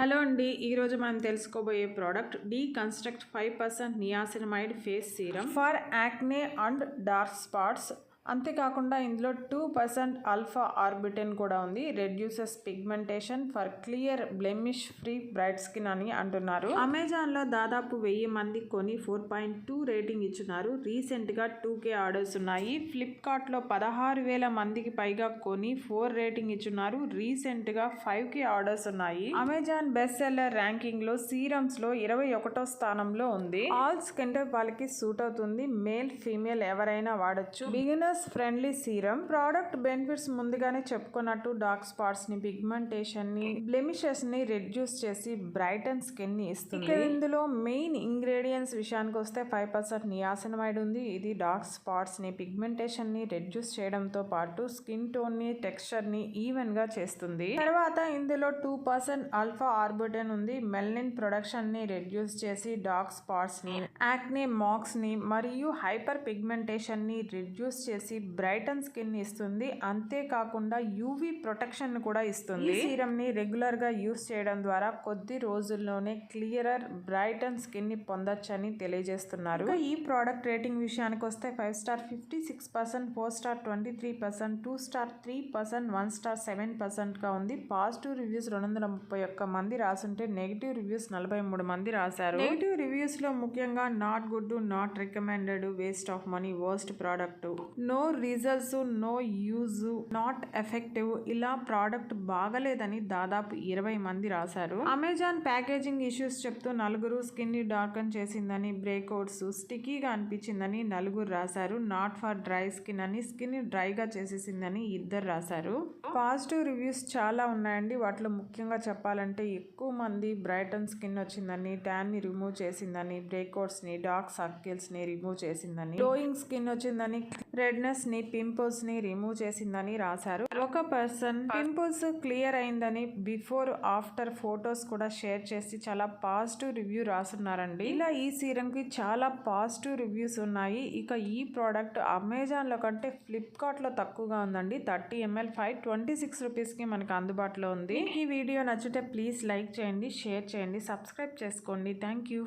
Hello అండి, ఈరోజు మనం తెలుసుకోబోయే product deconstruct 5% niacinamide face serum for acne and dark spots. అంతేకాకుండా ఇందులో 2% ఆల్ఫా ఆర్బిటెన్ కూడా ఉంది. Reduces pigmentation for clear blemish free bright skin అని అంటున్నారు. అమెజాన్లో దాదాపు 1000 మంది కొని 4.2 రేటింగ్ ఇచ్చున్నారు. రీసెంట్గా 2K ఆర్డర్స్ ఉన్నాయి. ఫ్లిప్కార్ట్లో 16,000 మందికి పైగా కొని 4 రేటింగ్ ఇచ్చున్నారు. రీసెంట్గా 5K ఆర్డర్స్ ఉన్నాయి. అమెజాన్ బెస్ట్ సెల్లర్ ర్యాంకింగ్ లో సీరమ్స్ లో 21వ స్థానంలో ఉంది. ఆల్ స్కిన్ టైప్ వాళ్ళకి సూట్ అవుతుంది. మేల్ ఫీమేల్ ఎవరైనా వాడచ్చు. Beginners friendly serum. Product benefits ముందుగానే చెప్పుకున్నట్టు డార్క్ స్పాట్స్ ని, పిగ్మెంటేషన్ ని, బ్లెమిషెస్ ని రెడ్యూస్ చేసి బ్రైటన్ స్కిన్ ని ఇస్తుంది. ఇందులో మెయిన్ ఇంగ్రీడియంట్స్ విషయానికి వస్తే 5% నియాసినమైడ్ ఉంది. ఇది డార్క్ స్పాట్స్ ని, పిగ్మెంటేషన్ ని రెడ్యూస్ చేయడంతో పాటు స్కిన్ టోన్ ని, టెక్స్చర్ ని ఈవెన్ గా చేస్తుంది. తర్వాత ఇందులో 2% ఆల్ఫా ఆర్బిటెన్ ఉంది. మెలనిన్ ప్రొడక్షన్ ని రెడ్యూస్ చేసి డార్క్ స్పాట్స్ ని, యాక్నే మార్క్స్ ని మరియు హైపర్ పిగ్మెంటేషన్ ని రెడ్యూస్ చేసి బ్రైటన్ స్కిన్ ని ఇస్తుంది. అంతేకాకుండా యూవీ ప్రొటెక్షన్ కూడా ఇస్తుంది. ఈ సీరం ని రెగ్యులర్ గా యూస్ చేయడం ద్వారా కొద్ది రోజుల్లోనే క్లియరర్ బ్రైటన్ స్కిన్ ని పొందొచ్చని తెలియజేస్తున్నారు. ఈ ప్రోడక్ట్ రేటింగ్ విషయానికి వస్తే 5 స్టార్ 56%, 4 స్టార్ 23%, 2 స్టార్ 3%, 1 స్టార్ 7% గా ఉంది. పాజిటివ్ రివ్యూస్ 231 మంది రాసుంటే నెగిటివ్ రివ్యూస్ 43 మంది రాశారు. నెగిటివ్ రివ్యూస్ లో ముఖ్యంగా not good, not recommended, waste of money, worst product, no results, no use, not effective, ఇలా ప్రోడక్ట్ బాగలేదని దాదాపు 20 మంది రాశారు. అమెజాన్ ప్యాకేజింగ్ ఇష్యూస్ చెప్తూ 4 స్కిన్ ని డార్కన్ చేసిందని, బ్రేక్అవుట్స్, స్టిక్కీగా అనిపించిందని 4 రాశారు. నాట్ ఫర్ డ్రై స్కిన్ అని, స్కిన్ డ్రైగా చేసేసిందని 2 రాశారు. పాజిటివ్ రివ్యూస్ చాలా ఉన్నాయండి. వాటిలో ముఖ్యంగా చెప్పాలంటే ఎక్కువ మంది బ్రైటన్ స్కిన్ వచ్చిందని, ట్యాన్ ని రిమూవ్ చేసిందని, బ్రేక్అవుట్స్ ని, డార్క్ సర్కిల్స్ ని రిమూవ్ చేసిందని, గ్లోయింగ్ స్కిన్ వచ్చిందని, రెడ్నెస్ ని, పింపుల్స్ ని రిమూవ్ చేసిందని రాశారు. ఒక పర్సన్ పింపుల్స్ క్లియర్ అయిందని బిఫోర్ ఆఫ్టర్ ఫొటోస్ కూడా షేర్ చేసి చాలా పాజిటివ్ రివ్యూ రాస్తున్నారండి. ఇలా ఈ సీరం కి చాలా పాజిటివ్ రివ్యూస్ ఉన్నాయి. ఇక ఈ ప్రోడక్ట్ అమెజాన్ లో కంటే ఫ్లిప్కార్ట్ లో తక్కువగా ఉందండి. 30 ml 526 రూపీస్ కి మనకు అందుబాటులో ఉంది. ఈ వీడియో నచ్చితే ప్లీజ్ లైక్ చేయండి, షేర్ చేయండి, సబ్స్క్రైబ్ చేసుకోండి. Thank you.